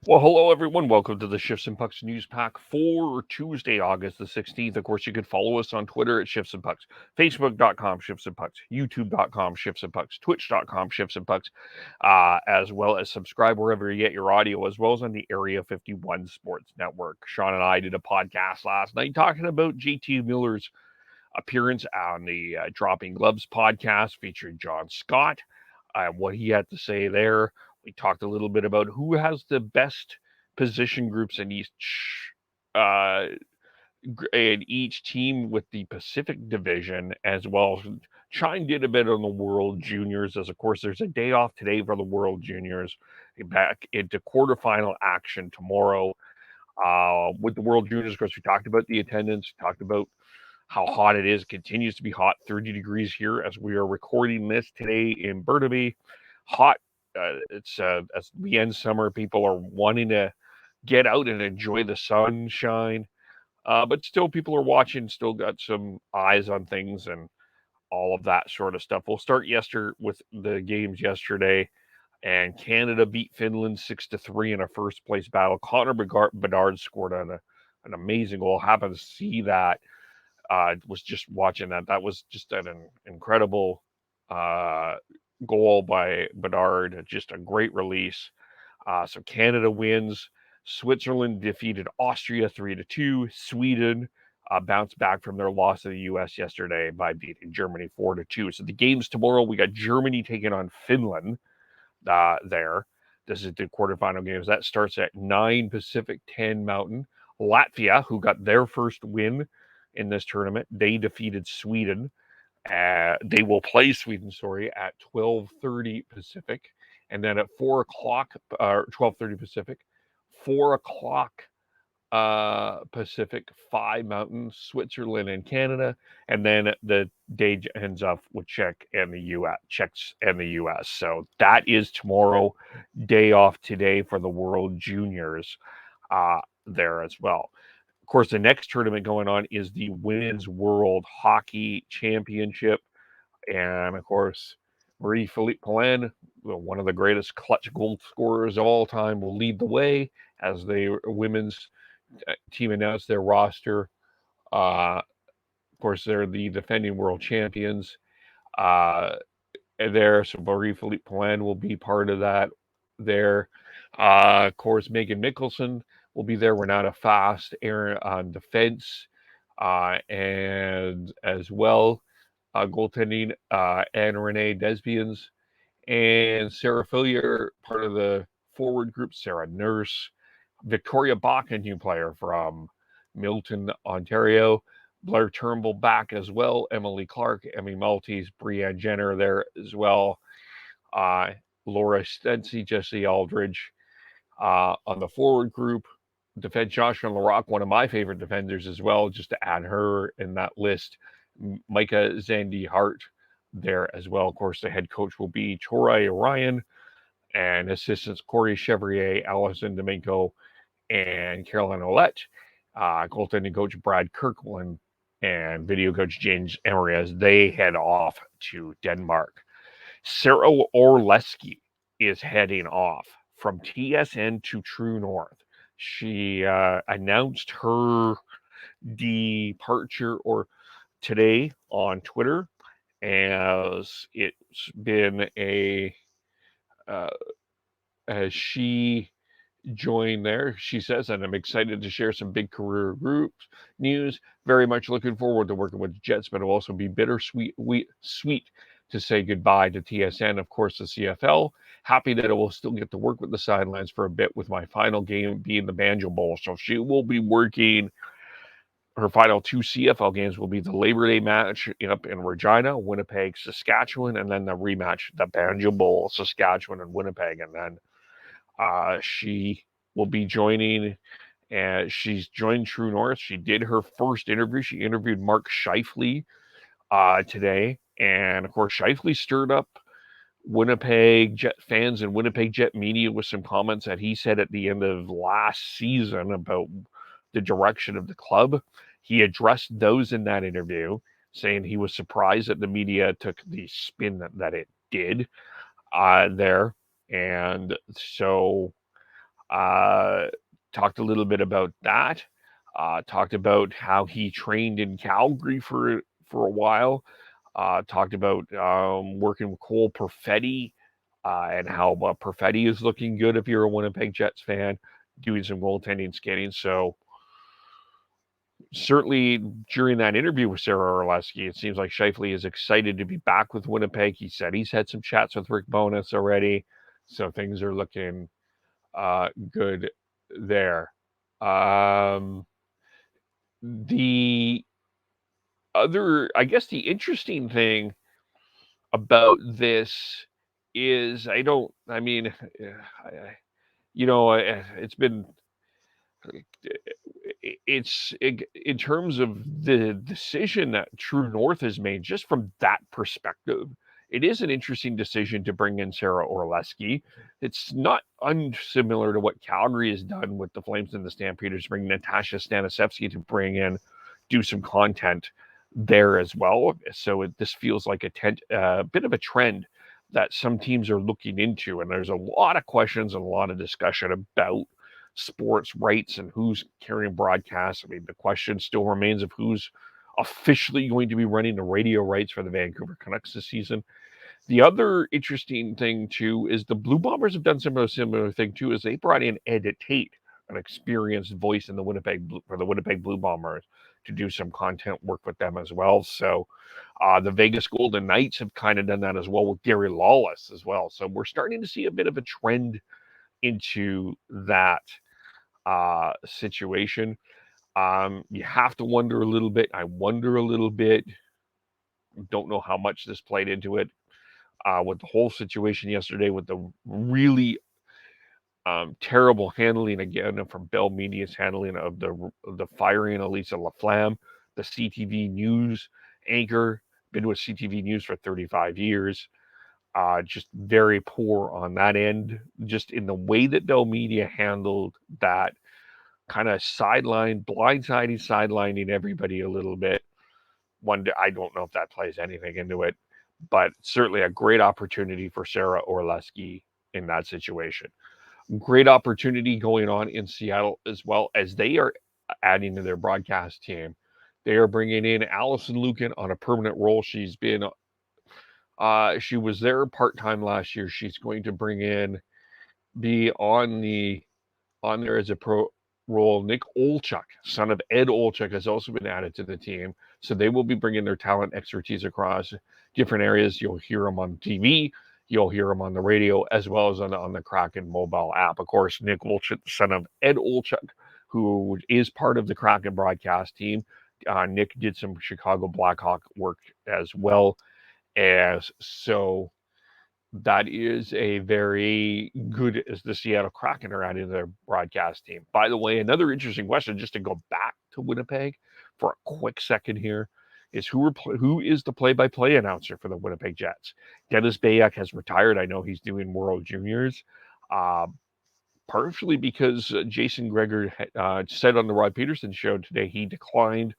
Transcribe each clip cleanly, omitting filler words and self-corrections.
Well, hello everyone. Welcome to the Shifts and Pucks News Pack for Tuesday, August the 16th. Of course, you can follow us on Twitter at Shifts and Pucks, Facebook.com Shifts and Pucks, YouTube.com Shifts and Pucks, Twitch.com Shifts and Pucks, as well as subscribe wherever you get your audio, as well as on the Area 51 Sports Network. Sean and I did a podcast last night talking about JT Miller's appearance on the Dropping Gloves podcast featuring John Scott, what he had to say there. We talked a little bit about who has the best position groups uh, in each team with the Pacific Division, as well. Chimed in a bit on the World Juniors, as of course there's a day off today for the World Juniors, back into quarterfinal action tomorrow. With the World Juniors, of course, we talked about the attendance, talked about how hot it is. It continues to be hot, 30 degrees here as we are recording this today in Burnaby. Hot. It's as we end summer, people are wanting to get out and enjoy the sunshine. But still, people are watching, still got some eyes on things and all of that sort of stuff. We'll start with the games yesterday, and Canada beat Finland 6-3 in a first place battle. Connor Bedard scored an amazing goal. Happened to see that. Was just watching that. That was just an incredible uh, goal by Bedard. Just a great release. So Canada wins. Switzerland defeated Austria 3-2. Sweden bounced back from their loss to the U.S. yesterday by beating Germany 4-2. So the games tomorrow, we got Germany taking on Finland there. This is the quarterfinal games. That starts at 9 Pacific, 10 Mountain. Latvia, who got their first win in this tournament, they defeated Sweden. They will play Sweden, sorry, at 12:30 Pacific, and then at 4 o'clock, 12:30 Pacific, 4 o'clock Pacific, 5 Mountain, Switzerland and Canada, and then the day ends up with Czechs and the U.S. So that is tomorrow, day off today for the World Juniors there as well. Of course, the next tournament going on is the Women's World Hockey Championship. And of course, Marie-Philippe Poulin, one of the greatest clutch goal scorers of all time, will lead the way as the women's team announced their roster. Of course, they're the defending world champions. Uh, there, so Marie-Philippe Poulin will be part of that there. Of course, Megan Mickelson will be there. Renata Fast, Aaron on defense, and as well, goaltending, Anne Renee Desbians and Sarah Fillier, part of the forward group, Sarah Nurse, Victoria Bach, a new player from Milton, Ontario, Blair Turnbull back as well, Emily Clark, Emmy Maltese, Brianne Jenner there as well, uh, Laura Stency, Jesse Aldridge on the forward group. Defense Joshua Larocque, one of my favorite defenders as well, just to add her in that list. Micah Zandy Hart there as well. Of course, the head coach will be Torai Ryan, and assistants Corey Chevrier, Alison Domingo, and Caroline Ouellette. Goaltending coach Brad Kirkland and video coach James Emery as they head off to Denmark. Sarah Orlesky is heading off from TSN to True North. She announced her departure or today on Twitter, as it's been uh, as she joined there. She says, and I'm excited to share some big career groups news. Very much looking forward to working with the Jets, but it'll also be sweet to say goodbye to TSN, of course, the CFL. Happy that I will still get to work with the sidelines for a bit, with my final game being the Banjo Bowl. So she will be working. Her final two CFL games will be the Labor Day match up in Regina, Winnipeg, Saskatchewan, and then the rematch, the Banjo Bowl, Saskatchewan and Winnipeg. And then she will be joining, and she's joined True North. She did her first interview. She interviewed Mark Scheifele today. And of course, Scheifele stirred up Winnipeg Jet fans and Winnipeg Jet media with some comments that he said at the end of last season about the direction of the club. He addressed those in that interview, saying he was surprised that the media took the spin that it did there. And so Talked a little bit about that. Talked about how he trained in Calgary for a while. Talked about working with Cole Perfetti and how Perfetti is looking good if you're a Winnipeg Jets fan, doing some goaltending scanning. So certainly during that interview with Sarah Orlesky, it seems like Scheifele is excited to be back with Winnipeg. He said he's had some chats with Rick Bowness already, so things are looking good there. The other, I guess, the interesting thing about this is it's been in terms of the decision that True North has made, just from that perspective, it is an interesting decision to bring in Sarah Orlesky. It's not unsimilar to what Calgary has done with the Flames and the Stampeders, bring Natasha Stanisevski to bring in, do some content there as well. So this feels like a bit of a trend that some teams are looking into, and there's a lot of questions and a lot of discussion about sports rights and who's carrying broadcasts. I mean, the question still remains of who's officially going to be running the radio rights for the Vancouver Canucks this season. The other interesting thing too is the Blue Bombers have done similar thing too, is they brought in Ed Tate, an experienced voice in the Winnipeg Blue Bombers, to do some content work with them as well. So the Vegas Golden Knights have kind of done that as well with Gary Lawless as well. So we're starting to see a bit of a trend into that situation. You have to wonder a little bit. I wonder a little bit. Don't know how much this played into it with the whole situation yesterday, with the really terrible handling again from Bell Media's handling of the firing of Lisa LaFlamme, the CTV News anchor, been with CTV News for 35 years. Just very poor on that end, just in the way that Bell Media handled that, kind of sidelining everybody a little bit. I don't know if that plays anything into it, but certainly a great opportunity for Sarah Orlesky in that situation. Great opportunity going on in Seattle as well, as they are adding to their broadcast team. They are bringing in Alison Lukan on a permanent role. She was there part-time last year. She's going to be on there as a pro role. Nick Olczyk, son of Ed Olczyk, has also been added to the team. So they will be bringing their talent expertise across different areas. You'll hear them on TV. You'll hear them on the radio, as well as on the Kraken mobile app. Of course, Nick Olczyk, son of Ed Olczyk, who is part of the Kraken broadcast team. Nick did some Chicago Blackhawk work as well. So that is a very good, as the Seattle Kraken are adding to their broadcast team. By the way, another interesting question, just to go back to Winnipeg for a quick second here, is who is the play-by-play announcer for the Winnipeg Jets? Dennis Bayak has retired. I know he's doing World Juniors, partially because Jason Gregor said on the Rod Peterson show today he declined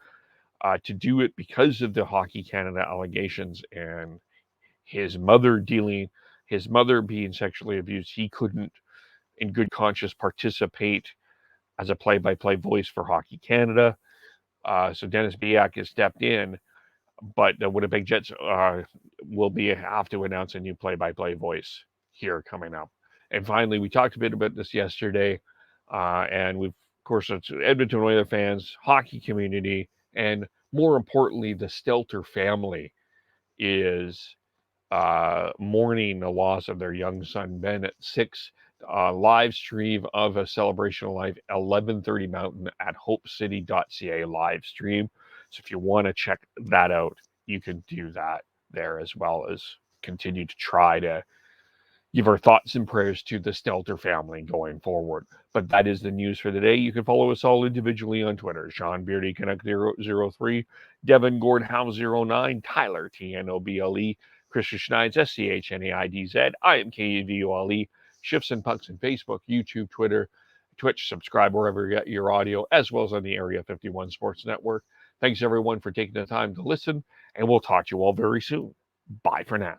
to do it because of the Hockey Canada allegations and his mother being sexually abused. He couldn't, in good conscience, participate as a play-by-play voice for Hockey Canada. So Dennis Biak has stepped in, but the Winnipeg Jets will have to announce a new play-by-play voice here coming up. And finally, we talked a bit about this yesterday, and we've, of course, it's Edmonton Oilers fans, hockey community, and more importantly, the Stelter family is mourning the loss of their young son Ben at 6. Live stream of A Celebration of Life, 11:30 Mountain at hopecity.ca live stream. So if you want to check that out, you can do that there, as well as continue to try to give our thoughts and prayers to the Stelter family going forward. But that is the news for the day. You can follow us all individually on Twitter. Sean Beardy Connect 003, Devin Gordhouse 09, Tyler TNOBLE, Christian Schneids SCHNAIDZ. I am KVOLE. Shifts and Pucks on Facebook, YouTube, Twitter, Twitch. Subscribe wherever you get your audio, as well as on the Area 51 Sports Network. Thanks everyone for taking the time to listen, and we'll talk to you all very soon. Bye for now.